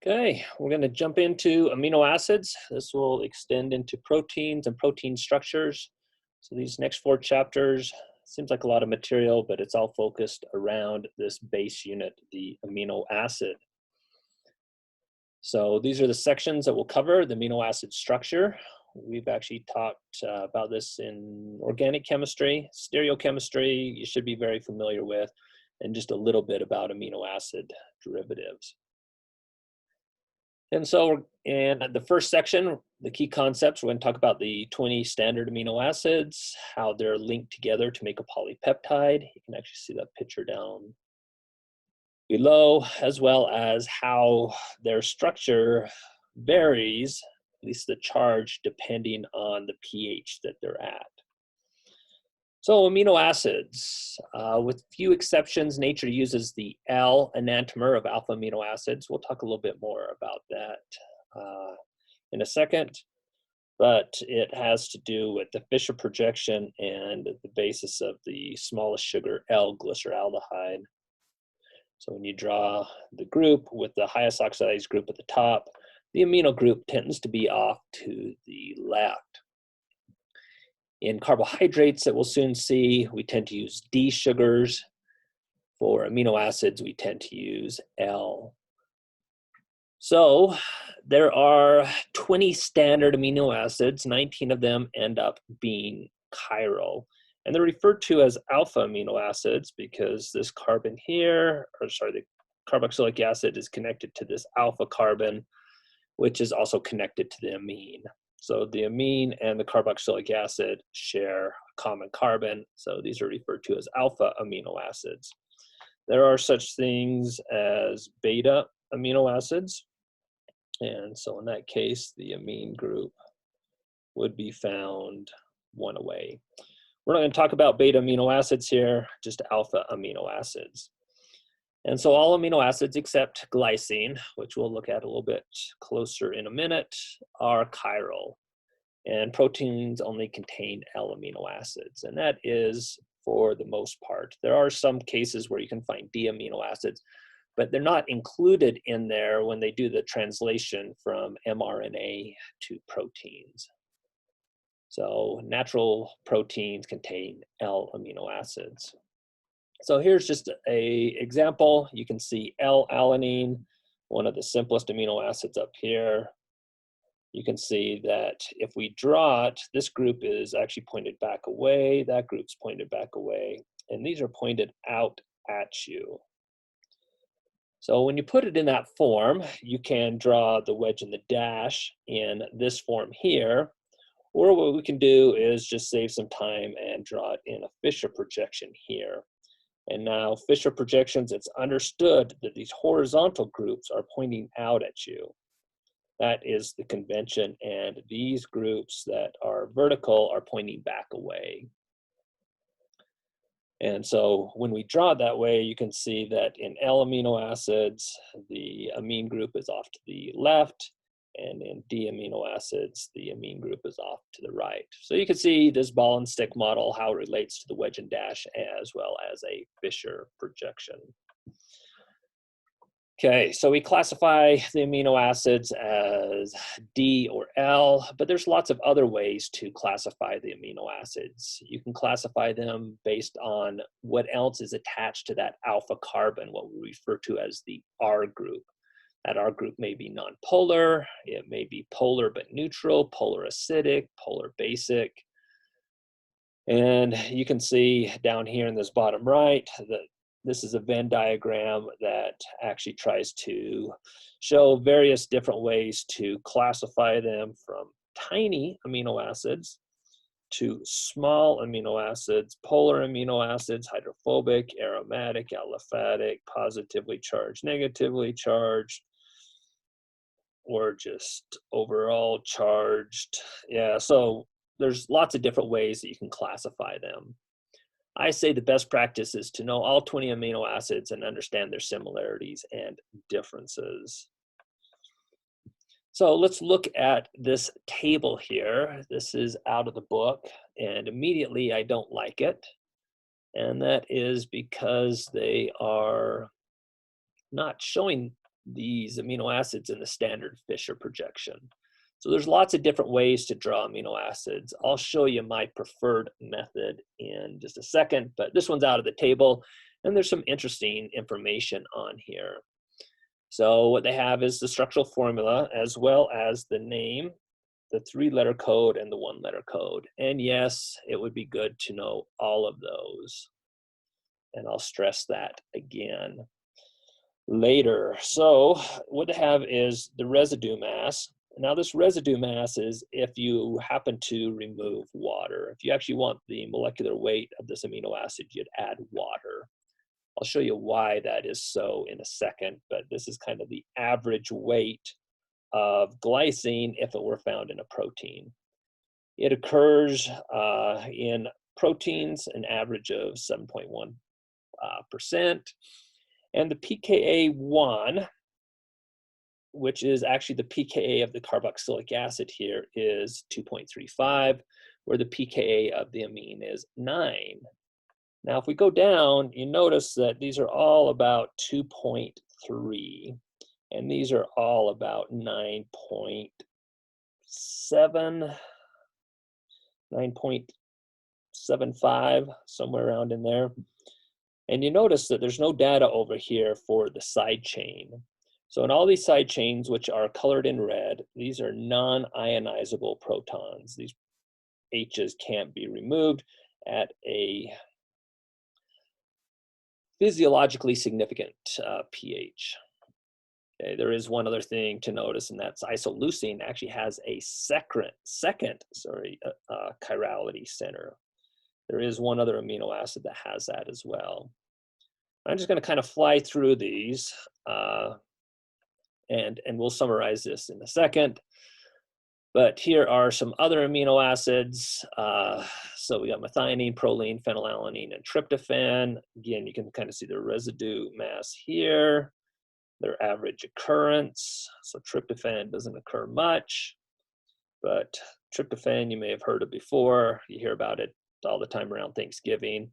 Okay, we're going to jump into amino acids. This will extend into proteins and protein structures. So these next 4 chapters, seems like a lot of material, but it's all focused around this base unit, the amino acid. So these are the sections that we'll cover, the amino acid structure. We've actually talked about this in organic chemistry, stereochemistry, you should be very familiar with, and just a little bit about amino acid derivatives. And so in the first section, the key concepts, we're going to talk about the 20 standard amino acids, how they're linked together to make a polypeptide. You can actually see that picture down below, as well as how their structure varies, at least the charge, depending on the pH that they're at. So amino acids, with few exceptions, nature uses the L enantiomer of alpha amino acids. We'll talk a little bit more about that in a second, but it has to do with the Fischer projection and the basis of the smallest sugar, L-glyceraldehyde. So when you draw the group with the highest oxidized group at the top, the amino group tends to be off to the left. In carbohydrates that we'll soon see, we tend to use D sugars. For amino acids, we tend to use L. So there are 20 standard amino acids. 19 of them end up being chiral. And they're referred to as alpha amino acids because this carbon here, the carboxylic acid is connected to this alpha carbon, which is also connected to the amine. So the amine and the carboxylic acid share a common carbon. So these are referred to as alpha amino acids. There are such things as beta amino acids. And so in that case, the amine group would be found one away. We're not going to talk about beta amino acids here, just alpha amino acids. And so all amino acids except glycine, which we'll look at a little bit closer in a minute, are chiral. And proteins only contain L amino acids. And that is for the most part. There are some cases where you can find D amino acids, but they're not included in there when they do the translation from mRNA to proteins. So natural proteins contain L amino acids. So here's just an example. You can see L-alanine, one of the simplest amino acids up here. You can see that if we draw it, this group is actually pointed back away, that group's pointed back away, and these are pointed out at you. So when you put it in that form, you can draw the wedge and the dash in this form here, or what we can do is just save some time and draw it in a Fischer projection here. And now Fischer projections, it's understood that these horizontal groups are pointing out at you. That is the convention, and these groups that are vertical are pointing back away. And so when we draw it that way, you can see that in L amino acids, the amine group is off to the left, and in D amino acids, the amine group is off to the right. So you can see this ball and stick model, how it relates to the wedge and dash, as well as a Fischer projection. Okay, so we classify the amino acids as D or L, but there's lots of other ways to classify the amino acids. You can classify them based on what else is attached to that alpha carbon, what we refer to as the R group. That R group may be nonpolar, it may be polar but neutral, polar acidic, polar basic. And you can see down here in this bottom right that this is a Venn diagram that actually tries to show various different ways to classify them from tiny amino acids to small amino acids, polar amino acids, hydrophobic, aromatic, aliphatic, positively charged, negatively charged, or just overall charged. Yeah, so there's lots of different ways that you can classify them. I say the best practice is to know all 20 amino acids and understand their similarities and differences. So let's look at this table here. This is out of the book, and immediately I don't like it. And that is because they are not showing these amino acids in the standard Fisher projection. So there's lots of different ways to draw amino acids. I'll show you my preferred method in just a second, but this one's out of the table, and there's some interesting information on here. So what they have is the structural formula as well as the name, the 3-letter code, and the 1-letter code. And yes, it would be good to know all of those. And I'll stress that again later. So what they have is the residue mass. Now this residue mass is if you happen to remove water. If you actually want the molecular weight of this amino acid, you'd add water. I'll show you why that is so in a second, but this is kind of the average weight of glycine if it were found in a protein. It occurs in proteins, an average of 7.1%. And the pKa1, which is actually the pKa of the carboxylic acid here, is 2.35, where the pKa of the amine is 9. Now, if we go down, you notice that these are all about 2.3, and these are all about 9.7, 9.75, somewhere around in there. And you notice that there's no data over here for the side chain. So in all these side chains, which are colored in red, these are non-ionizable protons. These H's can't be removed at a physiologically significant pH. Okay, there is one other thing to notice, and that's isoleucine actually has a second chirality center. There is one other amino acid that has that as well. I'm just going to kind of fly through these, and we'll summarize this in a second. But here are some other amino acids. So we got methionine, proline, phenylalanine, and tryptophan. Again, you can kind of see the residue mass here, their average occurrence. So tryptophan doesn't occur much, but tryptophan you may have heard of before. You hear about it all the time around Thanksgiving.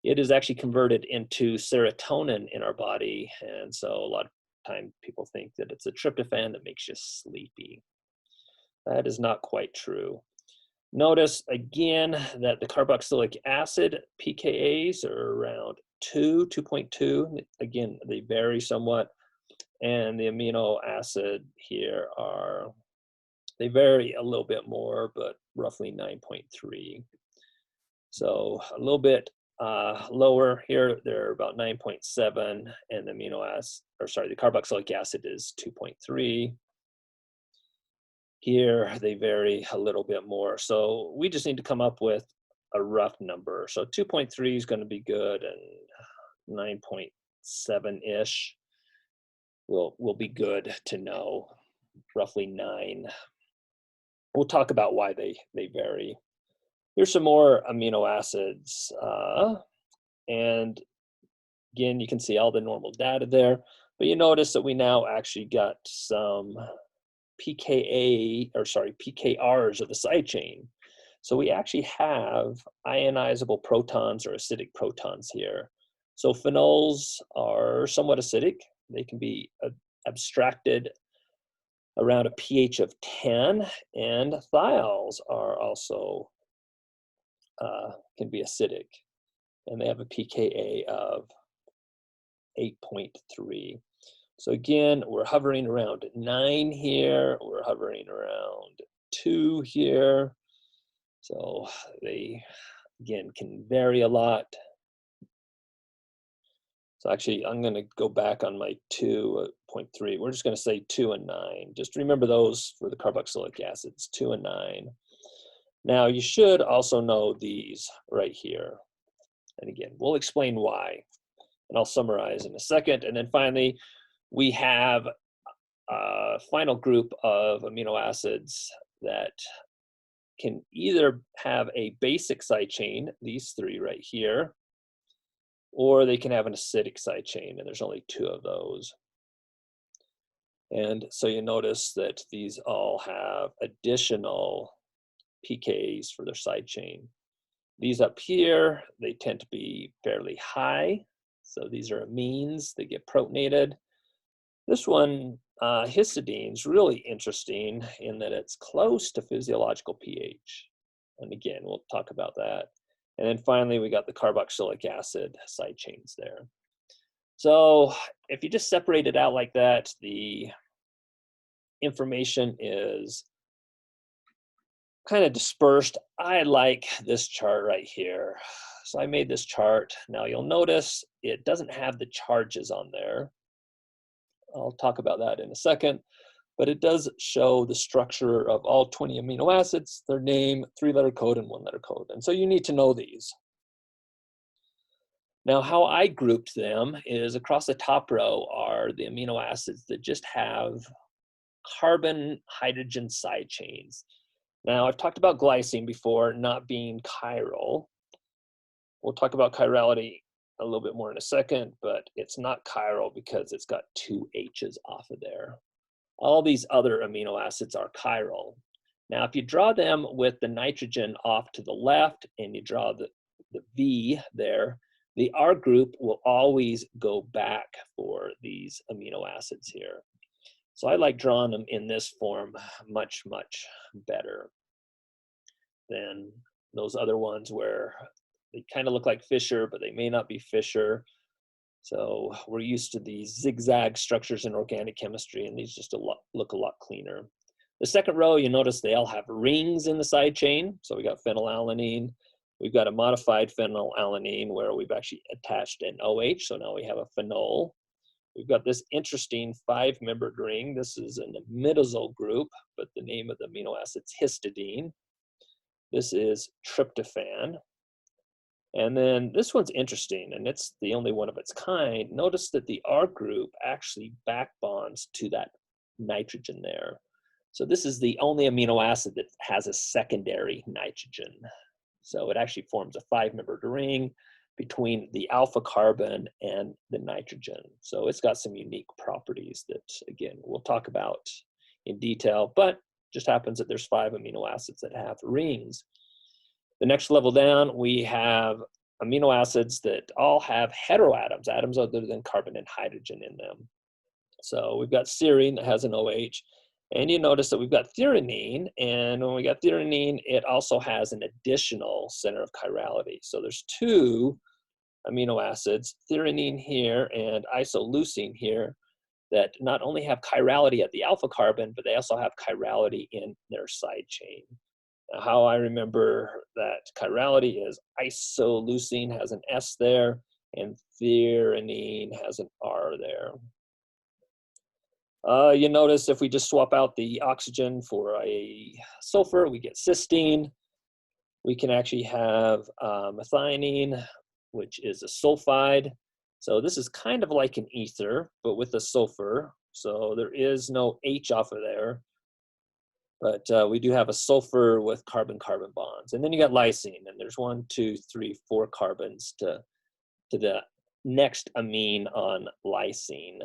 It is actually converted into serotonin in our body, and so a lot of time people think that it's a tryptophan that makes you sleepy. That is not quite true. Notice again that the carboxylic acid pKa's are around 2.2. Again, they vary somewhat, and the amino acid here they vary a little bit more, but roughly 9.3. So a little bit lower here, they're about 9.7, and the the carboxylic acid is 2.3. Here they vary a little bit more. So we just need to come up with a rough number. So 2.3 is going to be good, and 9.7-ish will be good to know, roughly 9. We'll talk about why they vary. Here's some more amino acids. And again, you can see all the normal data there, but you notice that we now actually got some PKRs of the side chain. So we actually have ionizable protons or acidic protons here. So phenols are somewhat acidic. They can be abstracted around a pH of 10, and thiols are also can be acidic, and they have a pKa of 8.3. So again, we're hovering around 9 here, we're hovering around 2 here. So they, again, can vary a lot. So actually, I'm going to go back on my 2.3. We're just going to say 2 and 9. Just remember those for the carboxylic acids, 2 and 9. Now, you should also know these right here. And again, we'll explain why, and I'll summarize in a second. And then finally, we have a final group of amino acids that can either have a basic side chain, these 3 right here, or they can have an acidic side chain, and there's only 2 of those. And so you notice that these all have additional pKa's for their side chain. These up here, they tend to be fairly high. So these are amines, they get protonated. This one, histidine, is really interesting in that it's close to physiological pH. And again, we'll talk about that. And then finally, we got the carboxylic acid side chains there. So if you just separate it out like that, the information is kind of dispersed. I like this chart right here. So I made this chart. Now you'll notice it doesn't have the charges on there. I'll talk about that in a second, but it does show the structure of all 20 amino acids, their name, 3-letter code, and 1-letter code. And so you need to know these. Now, how I grouped them is across the top row are the amino acids that just have carbon-hydrogen side chains. Now, I've talked about glycine before not being chiral. We'll talk about chirality a little bit more in a second, but it's not chiral because it's got 2 H's off of there. All these other amino acids are chiral. Now, if you draw them with the nitrogen off to the left and you draw the V there, the R group will always go back for these amino acids here. So I like drawing them in this form much, much better than those other ones where they kind of look like Fisher, but they may not be Fisher. So we're used to these zigzag structures in organic chemistry, and these just look a lot cleaner. The second row, you notice they all have rings in the side chain. So we got phenylalanine. We've got a modified phenylalanine where we've actually attached an OH, so now we have a phenol. We've got this interesting 5-membered ring. This is an imidazole group, but the name of the amino acid is histidine. This is tryptophan. And then this one's interesting, and it's the only one of its kind. Notice that the R group actually back bonds to that nitrogen there. So this is the only amino acid that has a secondary nitrogen. So it actually forms a 5-membered ring between the alpha carbon and the nitrogen. So it's got some unique properties that, again, we'll talk about in detail, but just happens that there's 5 amino acids that have rings. The next level down, we have amino acids that all have heteroatoms, atoms other than carbon and hydrogen in them. So we've got serine that has an OH, and you notice that we've got threonine, and when we got threonine, it also has an additional center of chirality. So there's 2 amino acids, threonine here and isoleucine here, that not only have chirality at the alpha carbon, but they also have chirality in their side chain. Now, how I remember that chirality is isoleucine has an S there, and threonine has an R there. You notice if we just swap out the oxygen for a sulfur, we get cysteine. We can actually have methionine, which is a sulfide. So this is kind of like an ether, but with a sulfur. So there is no H off of there. But we do have a sulfur with carbon-carbon bonds. And then you got lysine, and there's 1, 2, 3, 4 carbons to the next amine on lysine.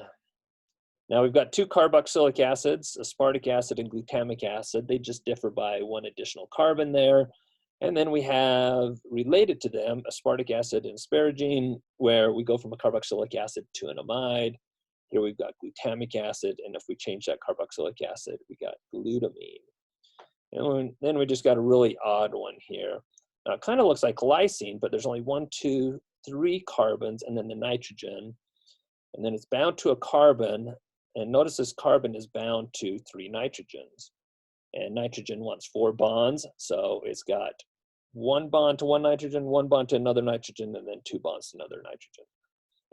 Now we've got 2 carboxylic acids, aspartic acid and glutamic acid. They just differ by 1 additional carbon there. And then we have, related to them, aspartic acid and asparagine, where we go from a carboxylic acid to an amide. Here we've got glutamic acid, and if we change that carboxylic acid, we got glutamine. And then we just got a really odd one here. Now it kind of looks like lysine, but there's only 1, 2, 3 carbons, and then the nitrogen. And then it's bound to a carbon, and notice this carbon is bound to 3 nitrogens. And nitrogen wants 4 bonds, so it's got 1 bond to 1 nitrogen, 1 bond to another nitrogen, and then 2 bonds to another nitrogen.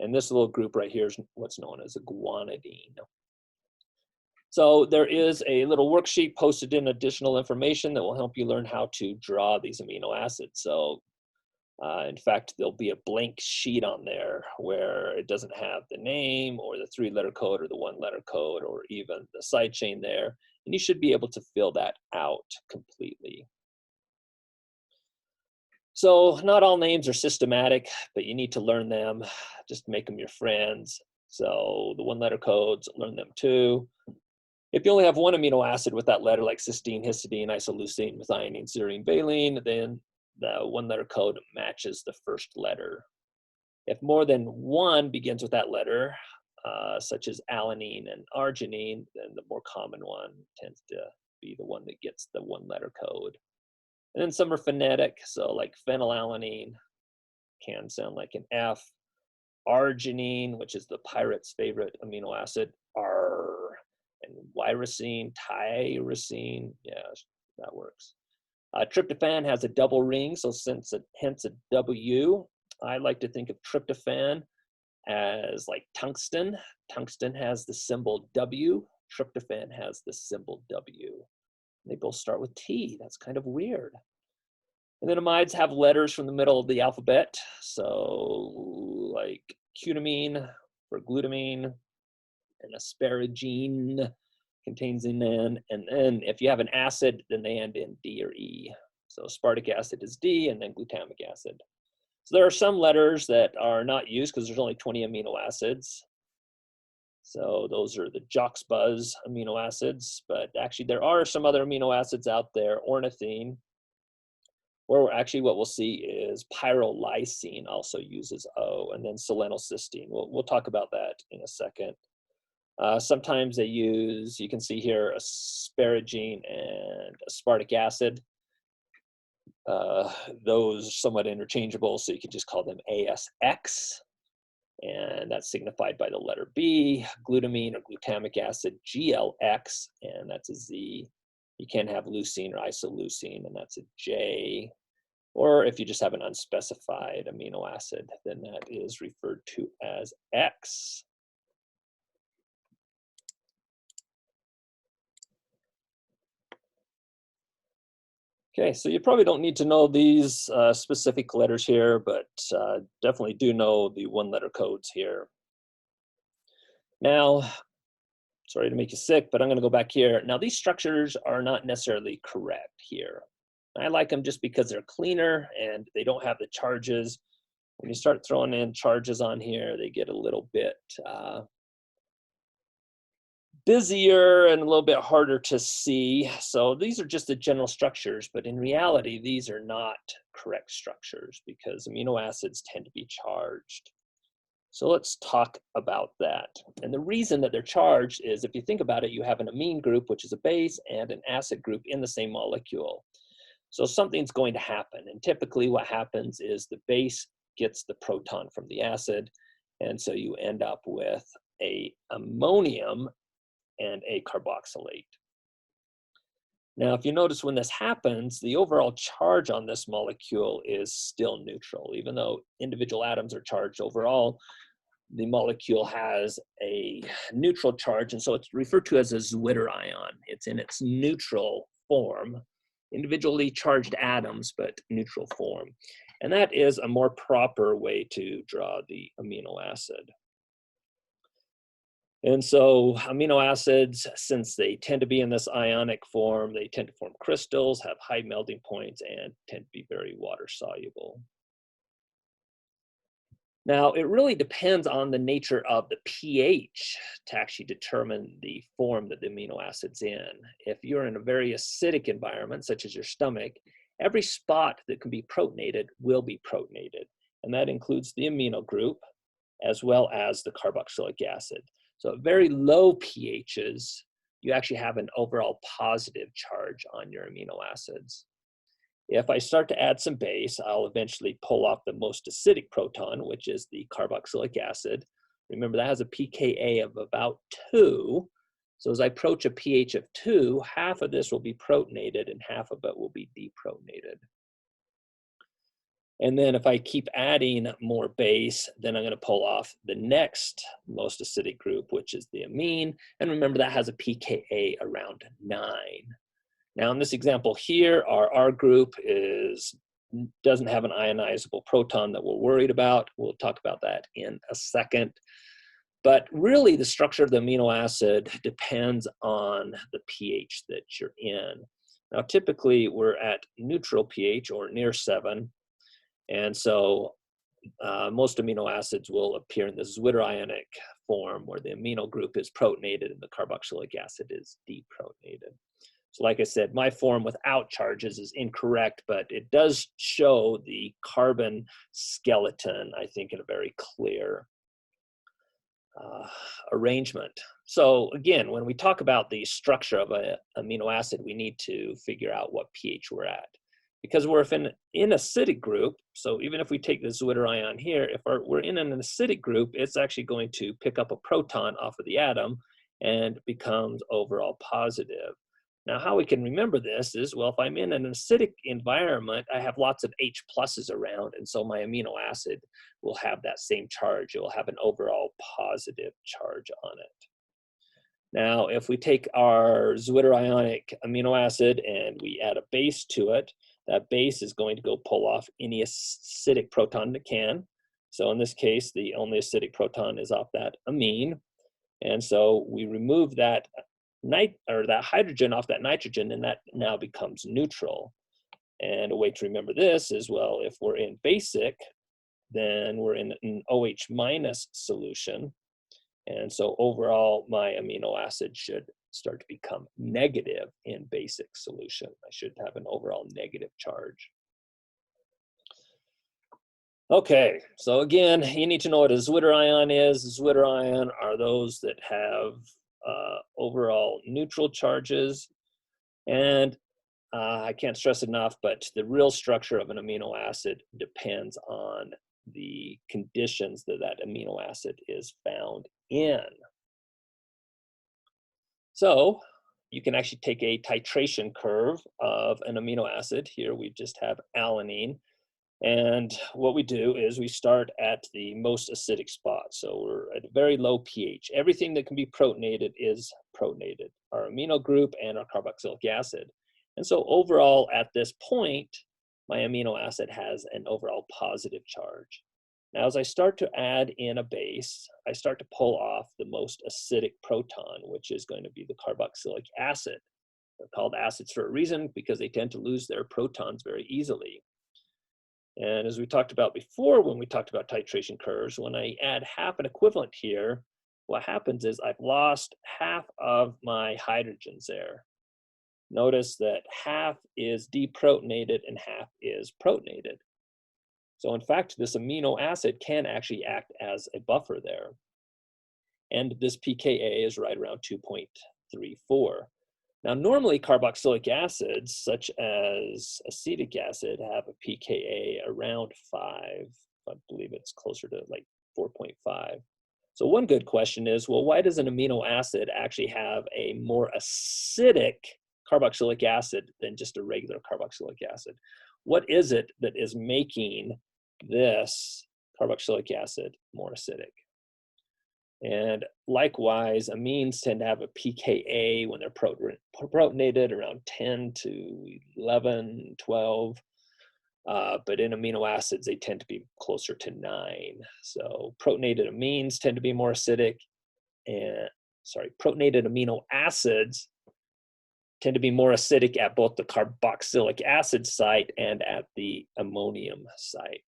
And this little group right here is what's known as a guanidine. So there is a little worksheet posted in additional information that will help you learn how to draw these amino acids. So in fact, there'll be a blank sheet on there where it doesn't have the name or the 3-letter code or the 1-letter code or even the side chain there. And you should be able to fill that out completely. So not all names are systematic, but you need to learn them. Just make them your friends. So the 1-letter codes, learn them too. If you only have 1 amino acid with that letter, like cysteine, histidine, isoleucine, methionine, serine, valine, then the 1-letter code matches the first letter. If more than 1 begins with that letter, such as alanine and arginine, then the more common one tends to be the one that gets the one-letter code. And then some are phonetic, so like phenylalanine can sound like an F. Arginine, which is the pirate's favorite amino acid, R. And yrosine, tyrosine, yeah, that works. Tryptophan has a double ring, so hence a W. I like to think of tryptophan as like tungsten. Tungsten has the symbol W. Tryptophan has the symbol W. They both start with T. That's kind of weird. And then amides have letters from the middle of the alphabet. So like cutamine for glutamine, and asparagine contains an N. And then if you have an acid, then they end in D or E. So aspartic acid is D, and then glutamic acid. So there are some letters that are not used because there's only 20 amino acids. So those are the Jox-Buzz amino acids, but actually there are some other amino acids out there, ornithine, or actually what we'll see is pyrrolysine also uses O, and then selenocysteine. We'll talk about that in a second. Sometimes they use, you can see here, asparagine and aspartic acid. Those are somewhat interchangeable, so you can just call them ASX, and that's signified by the letter B. Glutamine or glutamic acid, GLX, and that's a Z. You can have leucine or isoleucine, and that's a J. Or if you just have an unspecified amino acid, then that is referred to as X. Okay, so you probably don't need to know these specific letters here, but definitely do know the one-letter codes here. Now, sorry to make you sick, but I'm going to go back here. Now, these structures are not necessarily correct here. I like them just because they're cleaner and they don't have the charges. When you start throwing in charges on here, they get a little bit busier and a little bit harder to see. So these are just the general structures, but in reality, these are not correct structures because amino acids tend to be charged. So let's talk about that. And the reason that they're charged is, if you think about it, you have an amine group, which is a base, and an acid group in the same molecule. So something's going to happen. And typically what happens is the base gets the proton from the acid, and so you end up with an ammonium and a carboxylate. Now, if you notice when this happens, the overall charge on this molecule is still neutral. Even though individual atoms are charged overall, the molecule has a neutral charge, and so it's referred to as a Zwitter ion. It's in its neutral form, individually charged atoms, but neutral form. And that is a more proper way to draw the amino acid. And so amino acids, since they tend to be in this ionic form, they tend to form crystals, have high melting points, and tend to be very water soluble. Now, it really depends on the nature of the pH to actually determine the form that the amino acid's in. If you're in a very acidic environment, such as your stomach, every spot that can be protonated will be protonated. And that includes the amino group as well as the carboxylic acid. So at very low pHs, you actually have an overall positive charge on your amino acids. If I start to add some base, I'll eventually pull off the most acidic proton, which is the carboxylic acid. Remember, that has a pKa of about 2. So as I approach a pH of 2, half of this will be protonated and half of it will be deprotonated. And then if I keep adding more base, then I'm going to pull off the next most acidic group, which is the amine. And remember, that has a pKa around 9. Now in this example here, our R group doesn't have an ionizable proton that we're worried about. We'll talk about that in a second. But really, the structure of the amino acid depends on the pH that you're in. Now typically, we're at neutral pH or near 7. And so most amino acids will appear in the Zwitter ionic form, where the amino group is protonated and the carboxylic acid is deprotonated. So like I said, my form without charges is incorrect, but it does show the carbon skeleton, I think, in a very clear uh, arrangement. So again, when we talk about the structure of an amino acid, we need to figure out what pH we're at. Because we're in acidic group, so even if we take the zwitterion here, if we're in an acidic group, it's actually going to pick up a proton off of the atom and becomes overall positive. Now, how we can remember this is, well, if I'm in an acidic environment, I have lots of H pluses around, and so my amino acid will have that same charge. It will have an overall positive charge on it. Now, if we take our zwitterionic amino acid and we add a base to it, that base is going to go pull off any acidic proton it can. So in this case, the only acidic proton is off that amine. And so we remove that that hydrogen off that nitrogen, and that now becomes neutral. And a way to remember this is, well, if we're in basic, then we're in an OH minus solution. And so overall, my amino acid should start to become negative in basic solution. I should have an overall negative charge. Okay, so again, you need to know what a zwitterion is. Zwitterion are those that have overall neutral charges. And I can't stress enough, but the real structure of an amino acid depends on the conditions that that amino acid is found in. So you can actually take a titration curve of an amino acid. Here we just have alanine. And what we do is we start at the most acidic spot. So we're at a very low pH. Everything that can be protonated is protonated, our amino group and our carboxylic acid. And so overall at this point, my amino acid has an overall positive charge. Now, as I start to add in a base, I start to pull off the most acidic proton, which is going to be the carboxylic acid. They're called acids for a reason because they tend to lose their protons very easily. And as we talked about before, when we talked about titration curves, when I add half an equivalent here, what happens is I've lost half of my hydrogens there. Notice that half is deprotonated and half is protonated. So in fact, this amino acid can actually act as a buffer there. And this pKa is right around 2.34. Now, normally carboxylic acids, such as acetic acid, have a pKa around 5. I believe it's closer to like 4.5. So one good question is, well, why does an amino acid actually have a more acidic carboxylic acid than just a regular carboxylic acid? What is it that is making this carboxylic acid more acidic? And likewise, amines tend to have a pKa when they're protonated around 10 to 11, 12. But in amino acids, they tend to be closer to 9. So protonated amines tend to be more acidic. And protonated amino acids tend to be more acidic at both the carboxylic acid site and at the ammonium site.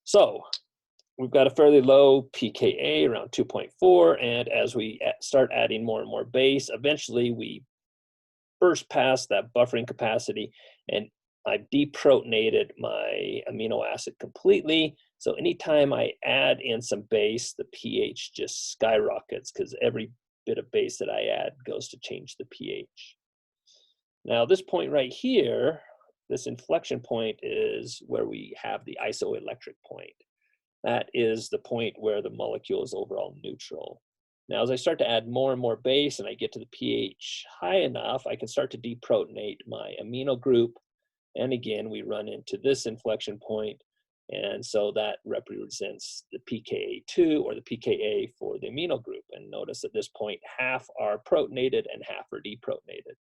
So we've got a fairly low pKa, around 2.4, and as we start adding more and more base, eventually we burst past that buffering capacity, and I've deprotonated my amino acid completely. So anytime I add in some base, the pH just skyrockets because every bit of base that I add goes to change the pH. Now this point right here, this inflection point is where we have the isoelectric point. That is the point where the molecule is overall neutral. Now, as I start to add more and more base and I get to the pH high enough, I can start to deprotonate my amino group. And again, we run into this inflection point. And so that represents the pKa2 or the pKa for the amino group. And notice at this point, half are protonated and half are deprotonated.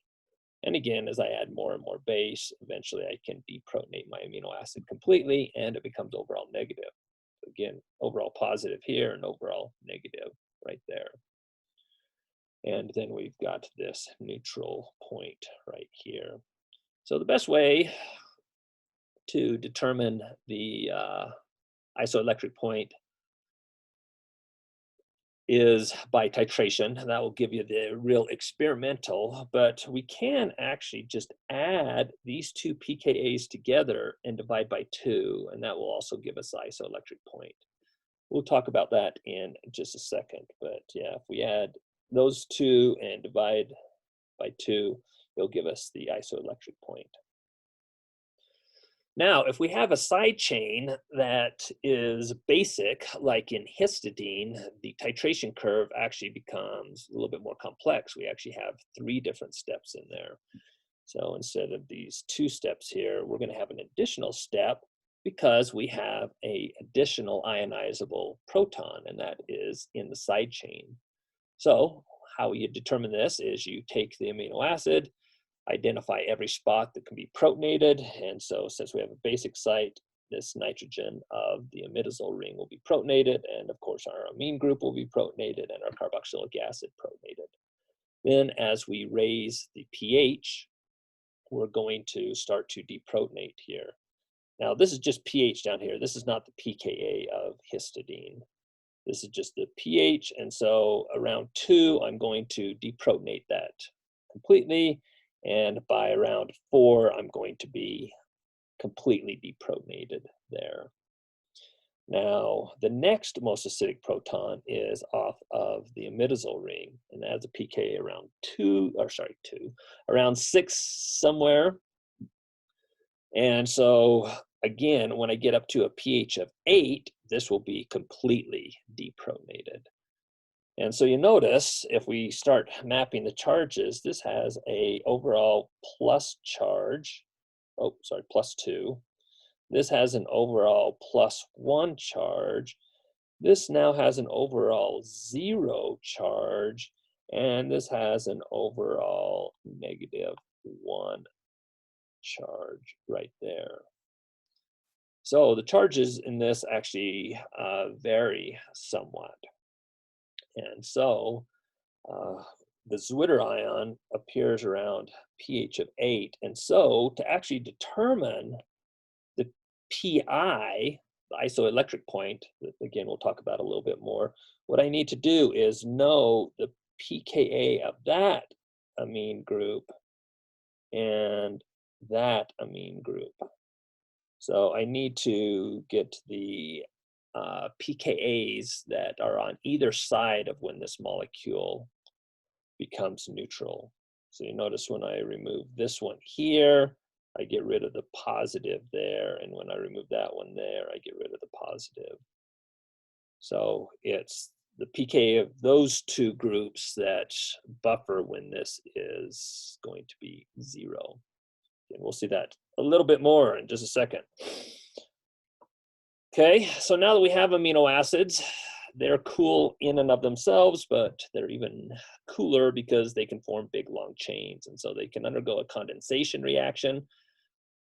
And again, as I add more and more base, eventually I can deprotonate my amino acid completely and it becomes overall negative. Again, overall positive here and overall negative right there. And then we've got this neutral point right here. So the best way to determine the isoelectric point is by titration. And that will give you the real experimental, but we can actually just add these two pKa's together and divide by 2, and that will also give us the isoelectric point. We'll talk about that in just a second. But yeah, if we add those two and divide by 2, it'll give us the isoelectric point. Now, if we have a side chain that is basic, like in histidine, the titration curve actually becomes a little bit more complex. We actually have 3 different steps in there. So instead of these 2 steps here, we're going to have an additional step because we have an additional ionizable proton, and that is in the side chain. So how you determine this is you take the amino acid, identify every spot that can be protonated, and so since we have a basic site, this nitrogen of the imidazole ring will be protonated, and of course our amine group will be protonated and our carboxylic acid protonated. Then as we raise the pH, we're going to start to deprotonate here. Now this is just pH down here. This is not the pKa of histidine. This is just the pH, and so around 2, I'm going to deprotonate that completely, and by around 4, I'm going to be completely deprotonated there. Now, the next most acidic proton is off of the imidazole ring, and that has a pKa around 2, around 6 somewhere. And so again, when I get up to a pH of 8, this will be completely deprotonated. And so you notice if we start mapping the charges, this has a overall plus charge. Oh, sorry, +2. This has an overall +1 charge. This now has an overall 0 charge, and this has an overall -1 charge right there. So the charges in this actually vary somewhat. And so the Zwitter ion appears around pH of 8. And so to actually determine the PI, the isoelectric point, that again we'll talk about a little bit more, what I need to do is know the pKa of that amine group and that amine group. So I need to get the pKa's that are on either side of when this molecule becomes neutral. So you notice when I remove this one here, I get rid of the positive there, and when I remove that one there, I get rid of the positive. So it's the pK of those 2 groups that buffer when this is going to be 0. And we'll see that a little bit more in just a second. Okay, so now that we have amino acids, they're cool in and of themselves, but they're even cooler because they can form big long chains, and so they can undergo a condensation reaction.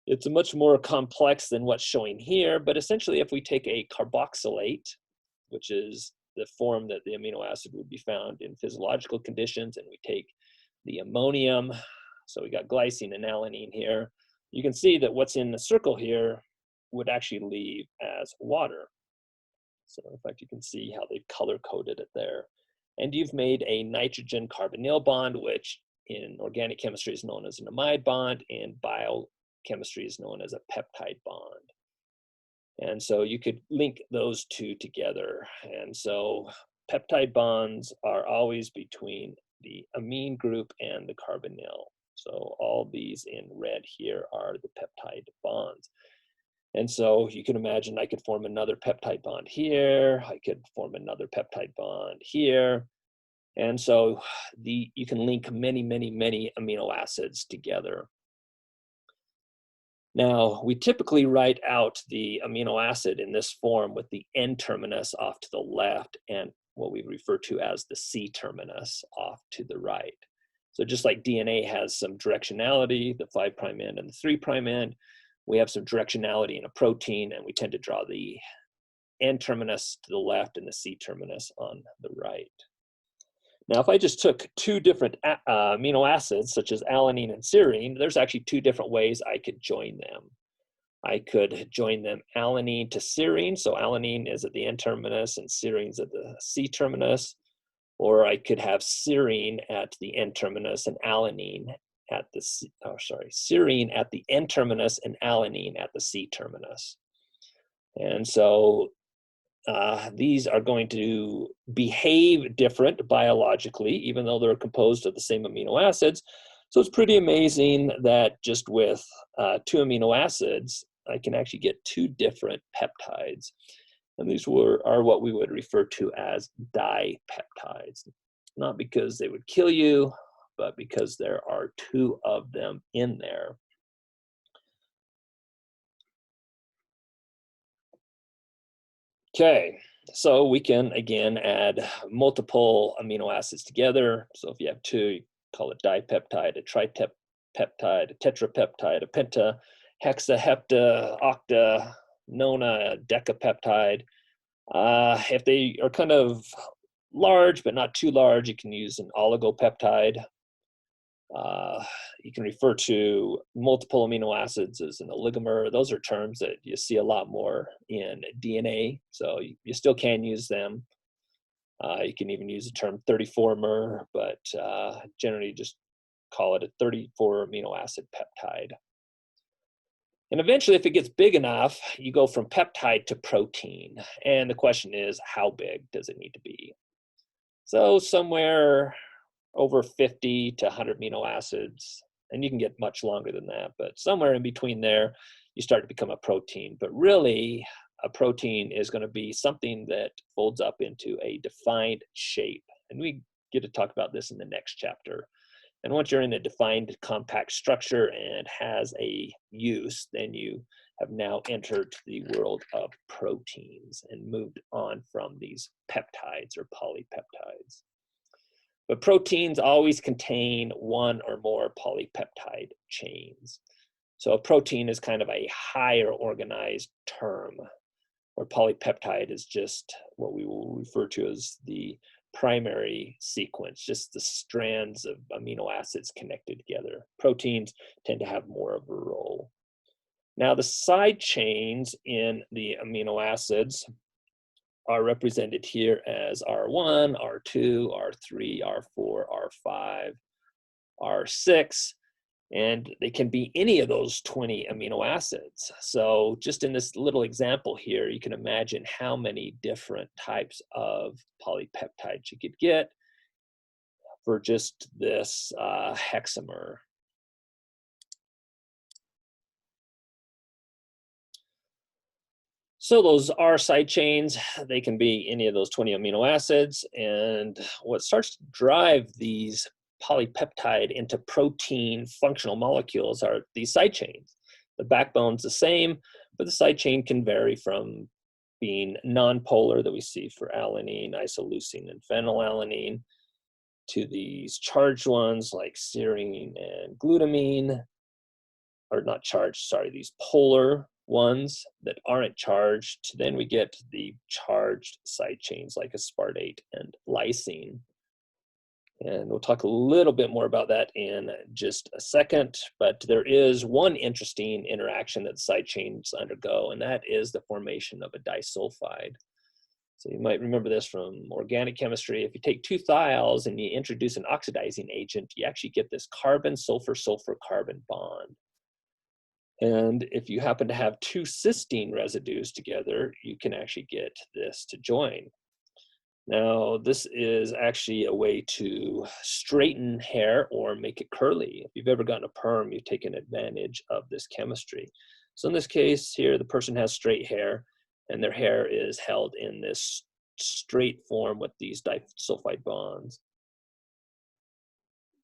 It's much more complex than what's showing here, but essentially if we take a carboxylate, which is the form that the amino acid would be found in physiological conditions, and we take the ammonium, so we got glycine and alanine here, you can see that what's in the circle here would actually leave as water. So in fact, you can see how they've color-coded it there. And you've made a nitrogen carbonyl bond, which in organic chemistry is known as an amide bond, and biochemistry is known as a peptide bond. And so you could link those 2 together. And so peptide bonds are always between the amine group and the carbonyl. So all these in red here are the peptide bonds. And so you can imagine I could form another peptide bond here. I could form another peptide bond here. And so you can link many, many, many amino acids together. Now, we typically write out the amino acid in this form with the N-terminus off to the left and what we refer to as the C-terminus off to the right. So just like DNA has some directionality, the 5' end and the 3' end, we have some directionality in a protein, and we tend to draw the N-terminus to the left and the C-terminus on the right. Now, if I just took 2 different amino acids, such as alanine and serine, there's actually 2 different ways I could join them. I could join them alanine to serine, so alanine is at the N-terminus and serine is at the C-terminus, or I could have serine at the N-terminus and alanine at the serine at the N-terminus and alanine at the C-terminus. And so these are going to behave different biologically, even though they're composed of the same amino acids. So it's pretty amazing that just with 2 amino acids, I can actually get 2 different peptides. And these are what we would refer to as dipeptides. Not because they would kill you, but because there are 2 of them in there. Okay, so we can again add multiple amino acids together. So if you have 2, you call it dipeptide, a tripeptide, a tetrapeptide, a penta, hexa, hepta, octa, nona, decapeptide. If they are kind of large but not too large, you can use an oligopeptide. You can refer to multiple amino acids as an oligomer. Those are terms that you see a lot more in DNA, so you still can use them. You can even use the term 34mer, but generally just call it a 34 amino acid peptide. And eventually, if it gets big enough, you go from peptide to protein. And the question is, how big does it need to be? So somewhere over 50 to 100 amino acids, and you can get much longer than that, but somewhere in between there, you start to become a protein. But really, a protein is going to be something that folds up into a defined shape. And we get to talk about this in the next chapter. And once you're in a defined compact structure and has a use, then you have now entered the world of proteins and moved on from these peptides or polypeptides. But proteins always contain 1 or more polypeptide chains. So a protein is kind of a higher organized term, where polypeptide is just what we will refer to as the primary sequence, just the strands of amino acids connected together. Proteins tend to have more of a role. Now, the side chains in the amino acids are represented here as R1, R2, R3, R4, R5, R6, and they can be any of those 20 amino acids. So just in this little example here, you can imagine how many different types of polypeptides you could get for just this hexamer. So those R side chains, they can be any of those 20 amino acids. And what starts to drive these polypeptide into protein functional molecules are these side chains. The backbone's the same, but the side chain can vary from being nonpolar that we see for alanine, isoleucine, and phenylalanine to these charged ones like serine and glutamine, or not charged, sorry, these polar ones that aren't charged. Then we get the charged side chains like aspartate and lysine. And we'll talk a little bit more about that in just a second, but there is one interesting interaction that side chains undergo, and that is the formation of a disulfide. So you might remember this from organic chemistry. If you take 2 thiols and you introduce an oxidizing agent, you actually get this carbon-sulfur-sulfur-carbon bond. And if you happen to have 2 cysteine residues together, you can actually get this to join. Now, this is actually a way to straighten hair or make it curly. If you've ever gotten a perm, you've taken advantage of this chemistry. So in this case here, the person has straight hair, and their hair is held in this straight form with these disulfide bonds.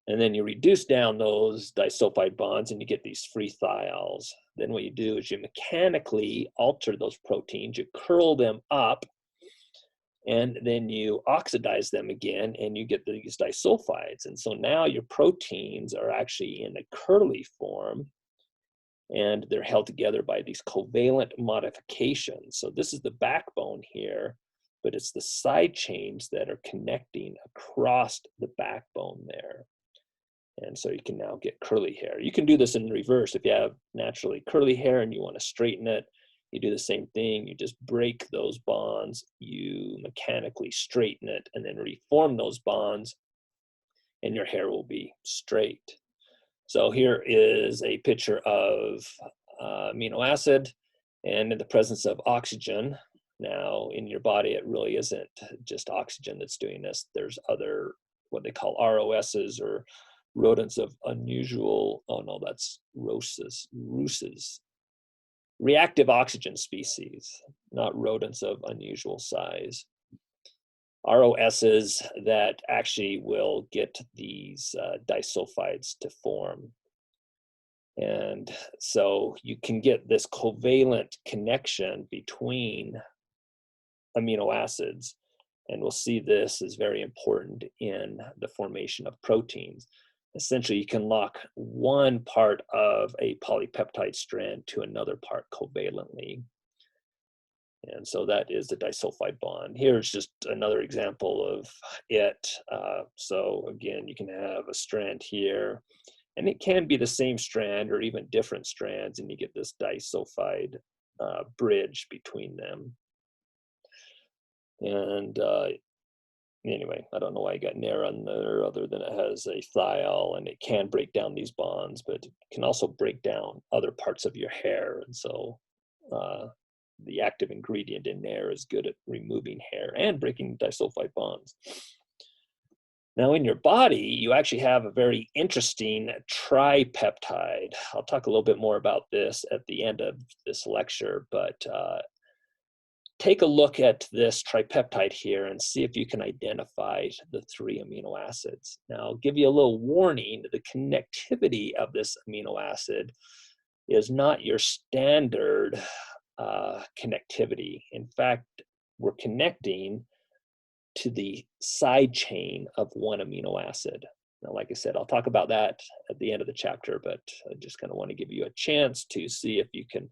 And then you reduce down those disulfide bonds and you get these free thiols. Then what you do is you mechanically alter those proteins, you curl them up, and then you oxidize them again and you get these disulfides. And so now your proteins are actually in a curly form, and they're held together by these covalent modifications. So this is the backbone here, but it's the side chains that are connecting across the backbone there. And so you can now get curly hair. You can do this in reverse. If you have naturally curly hair and you want to straighten it, you do the same thing. You just break those bonds, you mechanically straighten it, and then reform those bonds, and your hair will be straight. So here is a picture of amino acid, and in the presence of oxygen, Now, in your body, it really isn't just oxygen that's doing this. There's other, what they call ROSs, or rodents of unusual, oh no, that's ROSs, reactive oxygen species, not rodents of unusual size. ROSs that actually will get these disulfides to form. And so you can get this covalent connection between amino acids, and we'll see this is very important in the formation of proteins. Essentially, you can lock one part of a polypeptide strand to another part covalently. And so that is the disulfide bond. Here's just another example of it. So again, you can have a strand here, and it can be the same strand or even different strands, and you get this disulfide bridge between them. And anyway, I don't know why I got NER on there other than it has a thiol, and it can break down these bonds, but it can also break down other parts of your hair. And so the active ingredient in NER is good at removing hair and breaking disulfide bonds. Now, in your body, you actually have a very interesting tripeptide. I'll talk a little bit more about this at the end of this lecture, but take a look at this tripeptide here and see if you can identify the 3 amino acids. Now, I'll give you a little warning. The connectivity of this amino acid is not your standard connectivity. In fact, we're connecting to the side chain of one amino acid. Now, like I said, I'll talk about that at the end of the chapter, but I just kind of want to give you a chance to see if you can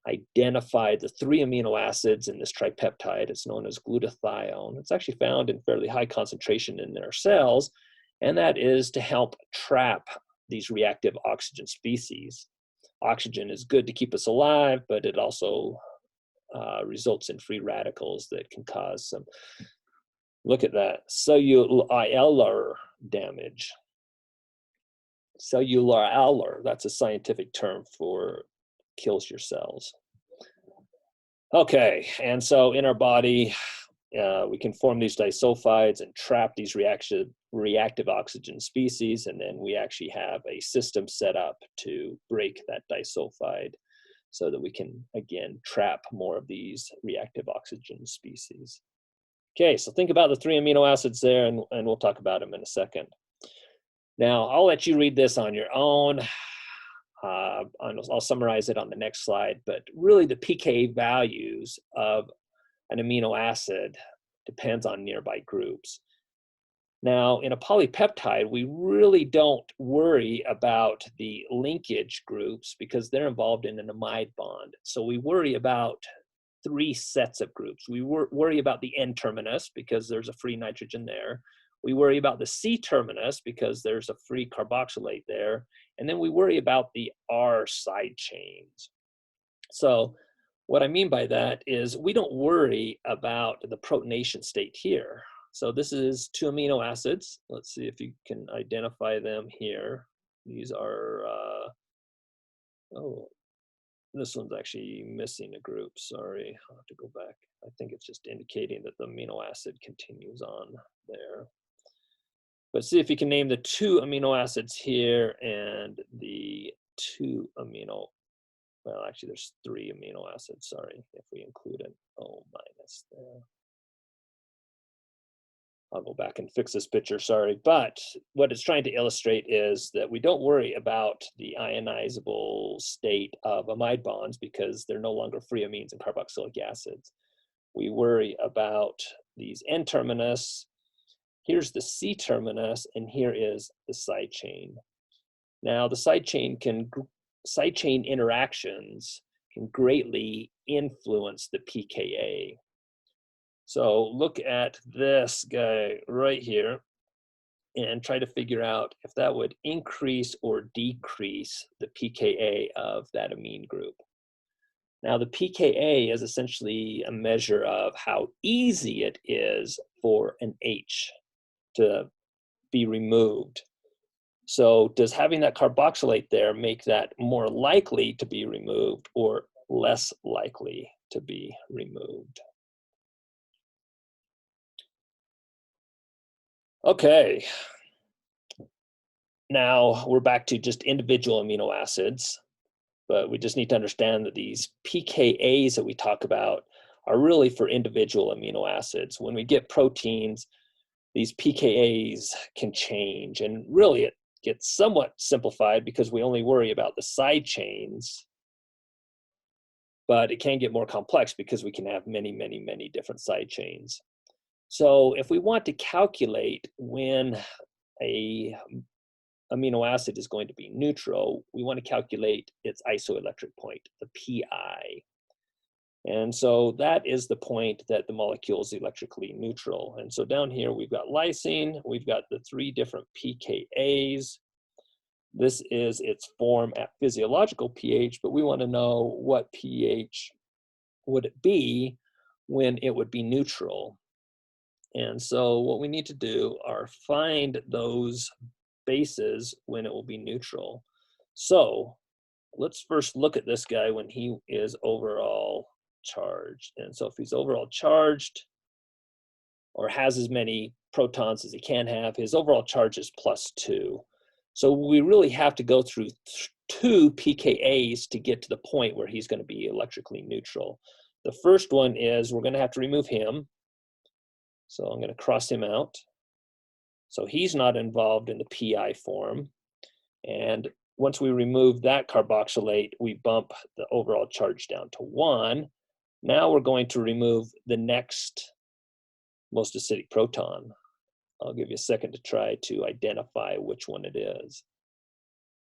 identify the 3 amino acids in this tripeptide. It's known as glutathione. It's actually found in fairly high concentration in our cells, and that is to help trap these reactive oxygen species. Oxygen is good to keep us alive, but it also results in free radicals that can cause some, look at that, cellular damage. Cellular, that's a scientific term for kills your cells. Okay, and so in our body, we can form these disulfides and trap these reactive oxygen species, and then we actually have a system set up to break that disulfide so that we can, again, trap more of these reactive oxygen species. Okay, so think about the 3 amino acids there, and we'll talk about them in a second. Now, I'll let you read this on your own. I'll summarize it on the next slide, but really the pK values of an amino acid depends on nearby groups. Now, in a polypeptide, we really don't worry about the linkage groups because they're involved in an amide bond. So we worry about 3 sets of groups. We worry about the N-terminus because there's a free nitrogen there. We worry about the C-terminus because there's a free carboxylate there. And then we worry about the R side chains. So what I mean by that is we don't worry about the protonation state here. So this is 2 amino acids. Let's see if you can identify them here. These are, oh, this one's actually missing a group. Sorry, I'll have to go back. I think it's just indicating that the amino acid continues on there. But see if you can name the 2 amino acids here and the 2 amino, well, actually there's 3 amino acids, sorry, if we include an O minus there. I'll go back and fix this picture, sorry. But what it's trying to illustrate is that we don't worry about the ionizable state of amide bonds because they're no longer free amines and carboxylic acids. We worry about these N-terminus. Here's the C-terminus, and here is the side chain. Now, the side chain interactions can greatly influence the pKa. So look at this guy right here and try to figure out if that would increase or decrease the pKa of that amine group. Now, the pKa is essentially a measure of how easy it is for an H to be removed. So does having that carboxylate there make that more likely to be removed or less likely to be removed? Okay, now we're back to just individual amino acids, but we just need to understand that these pKa's that we talk about are really for individual amino acids. When we get proteins, these pKa's can change, and really it gets somewhat simplified because we only worry about the side chains, but it can get more complex because we can have many, many, many different side chains. So if we want to calculate when a amino acid is going to be neutral, we want to calculate its isoelectric point, the pi. And so that is the point that the molecule is electrically neutral. And so down here we've got lysine, we've got the 3 different pKa's. This is its form at physiological pH, but we want to know what pH would it be when it would be neutral. And so what we need to do are find those bases when it will be neutral. So let's first look at this guy when he is overall charged. And so if he's overall charged or has as many protons as he can have, his overall charge is +2. So we really have to go through 2 pKa's to get to the point where he's going to be electrically neutral. The first one is we're going to have to remove him. So I'm going to cross him out. So he's not involved in the pi form. And once we remove that carboxylate, we bump the overall charge down to 1. Now we're going to remove the next most acidic proton. I'll give you a second to try to identify which one it is.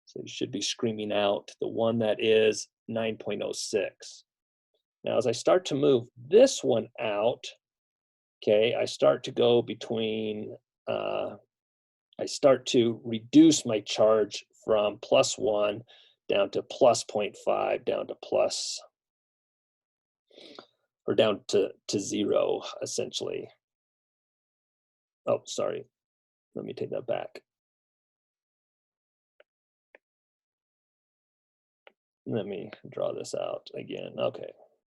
So you should be screaming out the one that is 9.06. Now as I start to move this one out, okay, I start to go between, I start to reduce my charge from +1 down to +0.5, down to plus, or down to 0, essentially. Oh, sorry. Let me take that back. Let me draw this out again. Okay,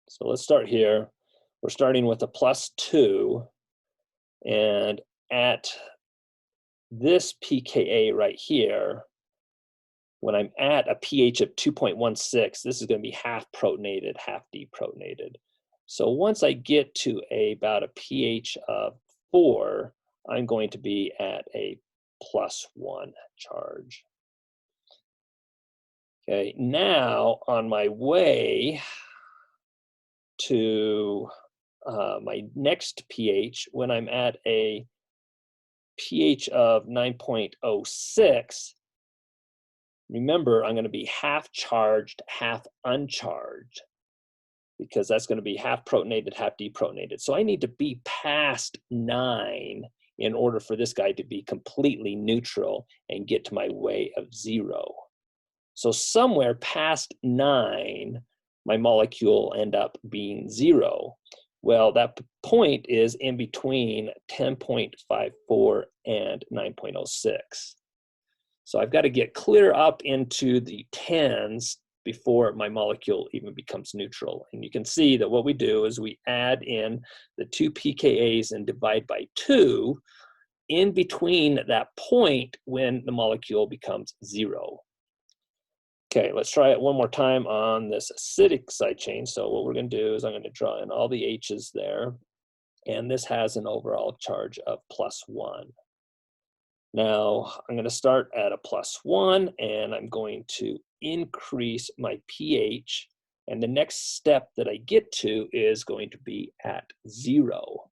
so let's start here. We're starting with a +2, and at this pKa right here, when I'm at a pH of 2.16, this is going to be half protonated, half deprotonated. So once I get to about a pH of 4, I'm going to be at a +1 charge. Okay, now on my way to my next pH, when I'm at a pH of 9.06, remember I'm going to be half charged, half uncharged, because that's going to be half protonated, half deprotonated. So I need to be past 9 in order for this guy to be completely neutral and get to my way of 0. So somewhere past 9, my molecule will end up being 0. Well, that point is in between 10.54 and 9.06. So I've got to get clear up into the 10s before my molecule even becomes neutral. And you can see that what we do is we add in the 2 pKa's and divide by 2 in between that point when the molecule becomes 0. Okay, let's try it one more time on this acidic side chain. So what we're going to do is I'm going to draw in all the H's there, and this has an overall charge of +1. Now I'm going to start at a +1, and I'm going to increase my pH, and the next step that I get to is going to be at 0.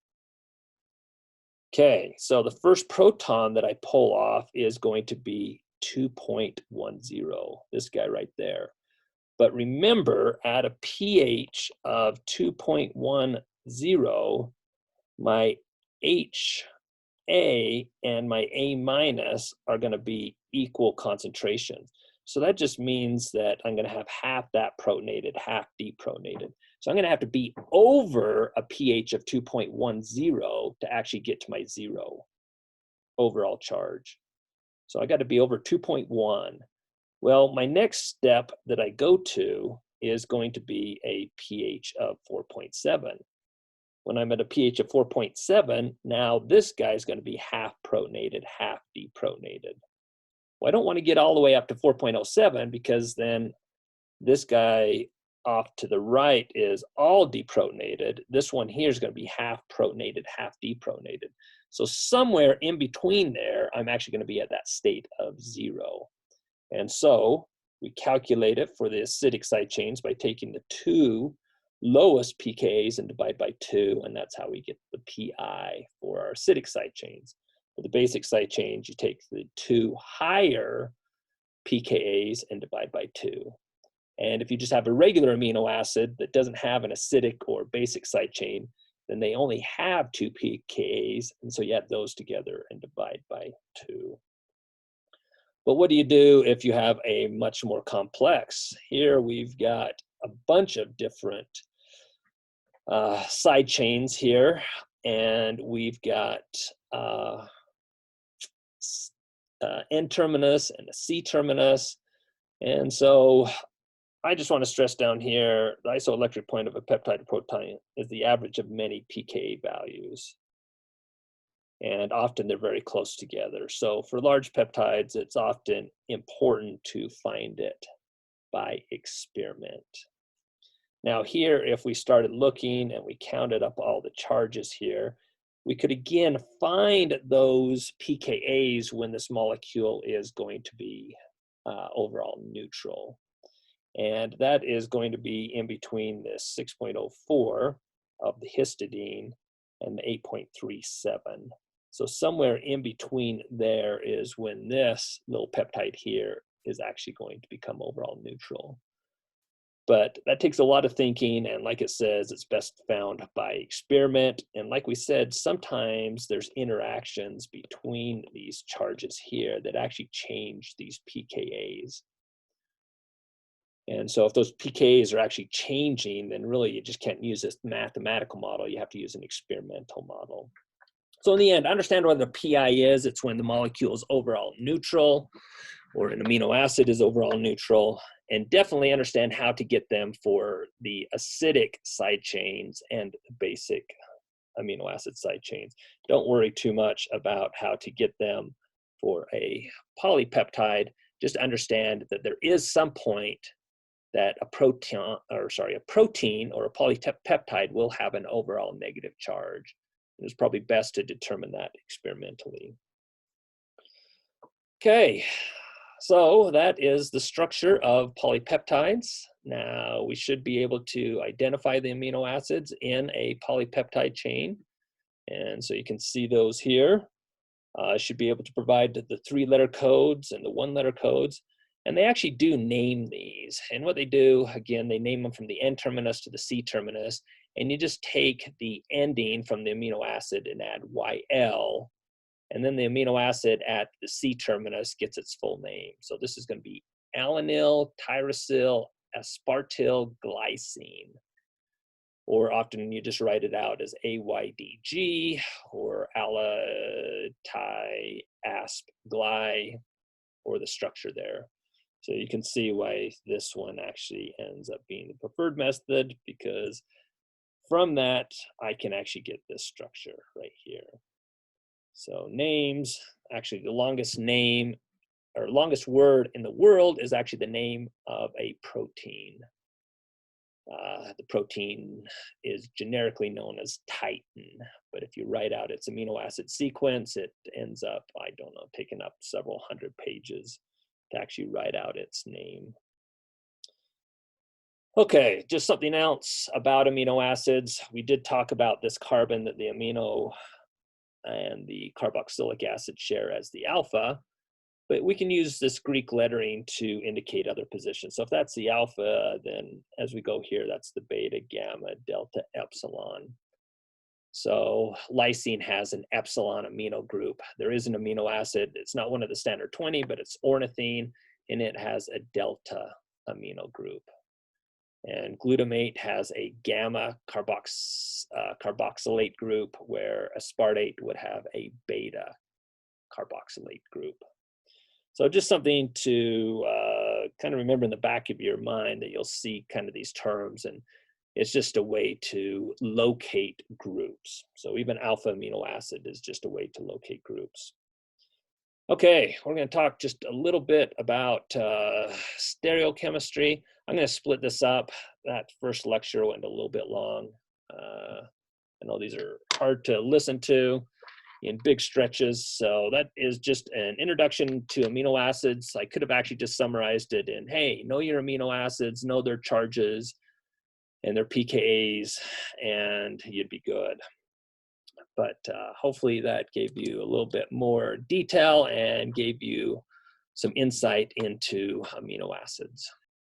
Okay, so the first proton that I pull off is going to be 2.10, this guy right there. But remember, at a pH of 2.10, my HA and my A minus are going to be equal concentrations. So that just means that I'm going to have half that protonated, half deprotonated. So I'm going to have to be over a pH of 2.10 to actually get to my 0 overall charge. So I got to be over 2.1. Well, my next step that I go to is going to be a pH of 4.7. When I'm at a pH of 4.7, now this guy is going to be half protonated, half deprotonated. Well, I don't want to get all the way up to 4.07 because then this guy off to the right is all deprotonated. This one here is going to be half protonated, half deprotonated. So somewhere in between there, I'm actually going to be at that state of 0. And so we calculate it for the acidic side chains by taking the 2 lowest pKa's and divide by 2, and that's how we get the pI for our acidic side chains. For the basic side chains, you take the 2 higher pKa's and divide by 2. And if you just have a regular amino acid that doesn't have an acidic or basic side chain, then they only have 2 pKa's, and so you add those together and divide by 2. But what do you do if you have a much more complex? Here we've got a bunch of different side chains here, and we've got N terminus and a C terminus. And so I just want to stress down here, the isoelectric point of a peptide or protein is the average of many pK values. And often they're very close together. So for large peptides, it's often important to find it by experiment. Now here, if we started looking and we counted up all the charges here, we could again find those pKa's when this molecule is going to be overall neutral. And that is going to be in between this 6.04 of the histidine and the 8.37. So somewhere in between there is when this little peptide here is actually going to become overall neutral. But that takes a lot of thinking, and like it says, it's best found by experiment. And like we said, sometimes there's interactions between these charges here that actually change these pKa's. And so if those pKa's are actually changing, then really you just can't use this mathematical model. You have to use an experimental model. So in the end, understand what the pI is. It's when the molecule is overall neutral, or an amino acid is overall neutral, and definitely understand how to get them for the acidic side chains and the basic amino acid side chains. Don't worry too much about how to get them for a polypeptide. Just understand that there is some point that a protein or a polypeptide will have an overall negative charge. It's probably best to determine that experimentally. Okay, so that is the structure of polypeptides. Now we should be able to identify the amino acids in a polypeptide chain. And so you can see those here. Should be able to provide the 3-letter codes and the 1-letter codes. And they actually do name these. And what they do, again, they name them from the N terminus to the C terminus. And you just take the ending from the amino acid and add YL. And then the amino acid at the C terminus gets its full name. So this is going to be alanyl, tyrosyl, aspartyl glycine. Or often you just write it out as AYDG or alloty-asp-gly, or the structure there. So you can see why this one actually ends up being the preferred method, because from that, I can actually get this structure right here. So names, actually the longest name or longest word in the world is actually the name of a protein. The protein is generically known as titin, but if you write out its amino acid sequence, it ends up, I don't know, taking up several hundred pages to actually write out its name. Okay, just something else about amino acids. We did talk about this carbon that the amino and the carboxylic acid share as the alpha, but we can use this Greek lettering to indicate other positions. So if that's the alpha, then as we go here, that's the beta, gamma, delta, epsilon. So lysine has an epsilon amino group. There is an amino acid. It's not one of the standard 20, but it's ornithine, and it has a delta amino group. And glutamate has a gamma carboxylate group, where aspartate would have a beta carboxylate group. So just something to kind of remember in the back of your mind, that you'll see kind of these terms. And It's just a way to locate groups. So even alpha amino acid is just a way to locate groups. Okay, we're going to talk just a little bit about stereochemistry. I'm going to split this up. That first lecture went a little bit long. I know these are hard to listen to in big stretches, so that is just an introduction to amino acids. I could have actually just summarized it in, hey, know your amino acids, know their charges and their pKa's, and you'd be good. But hopefully that gave you a little bit more detail and gave you some insight into amino acids.